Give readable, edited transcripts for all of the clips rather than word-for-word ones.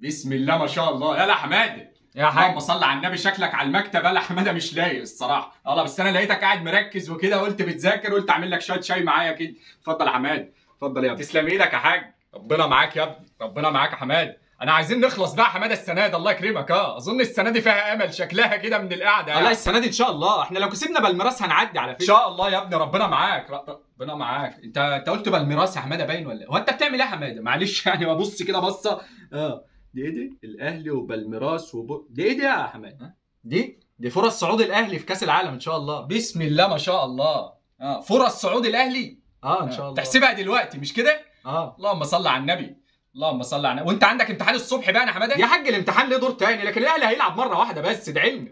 بسم الله ما شاء الله. يلا حماده يا حاج، اللهم صل على النبي. شكلك على المكتب. يلا حماده مش لايق الصراحه. يلا بس انا لقيتك قاعد مركز وكده، قلت بتذاكر، قلت اعمل لك شويه شاي معايا كده. اتفضل يا حماده، اتفضل يا ابني. تسلم ايدك يا حاج. ربنا معاك يا ابني، ربنا معاك يا حماده. انا عايزين نخلص بقى حماده السنه دي، الله يكرمك. اظن السنه دي فيها امل شكلها كده من القعده والله السنه دي ان شاء الله احنا لو كسبنا بالميراس هنعدي على ان فكره. شاء الله يا ابني. ربنا معاك، ربنا معاك. انت قلت بالميراس يا حماده باين ولا هو انت بتعمل ايه يا حماده؟ معلش يعني ببص كده بصه. دي ايه دي؟ الاهلي وبالميراس دي ايه دي يا حماده؟ دي فرص صعود الاهلي في كاس العالم ان شاء الله. بسم الله ما شاء الله. فرص صعود الاهلي ان شاء الله. تحسبها دلوقتي مش كده؟ اللهم صل على النبي، اللهم صل على النبي. وانت عندك امتحان الصبح بقى يا حماده؟ يا حاج الامتحان ليه دور تاني، لكن الاهلي هيلعب مره واحده بس، ده علم.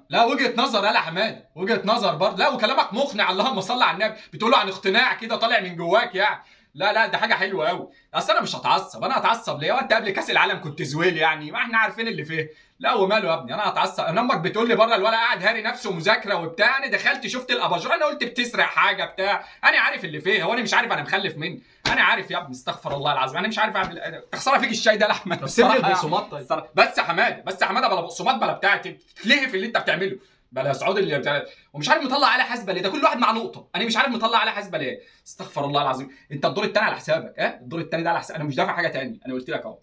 لا وجهه نظر يا حماده، وجهه نظر برضه. لا وكلامك مقنع، اللهم صل على النبي. بتقوله عن اقتناع كده طالع من جواك يعني. لا ده حاجه حلوه قوي. اصل انا مش هتعصب. انا هتعصب ليه؟ وانت قبل كاس العالم كنت زويل يعني، ما احنا عارفين اللي فيه. لا وماله يا ابني، انا هتعصب؟ انا امك بتقول لي بره الولد قاعد هاري نفسه مذاكره وبتاع، انا دخلت شفت الاباجوره، انا قلت بتسرق حاجه بتاع. انا عارف اللي فيه. هو انا مش عارف انا مخلف مين؟ انا عارف يا ابني، استغفر الله العظيم. انا مش عارف اعمل. تخسره فيك الشاي ده يا احمد. بس سيبني البقسماط طيب. بس يا حماده، بس يا حماده، بلا بقسماط بلا بتاع، تتلهي في اللي انت بتعمله. بلا سعود اللي بتاع. ومش عارف مطلع على حسبه ليه؟ ده كل واحد مع نقطه، انا مش عارف مطلع على حسبه ليه. استغفر الله العظيم. انت الدور الثاني على حسابك. الدور الثاني ده على حساب. انا مش دافع حاجه ثانيه، انا قلت لك اهو.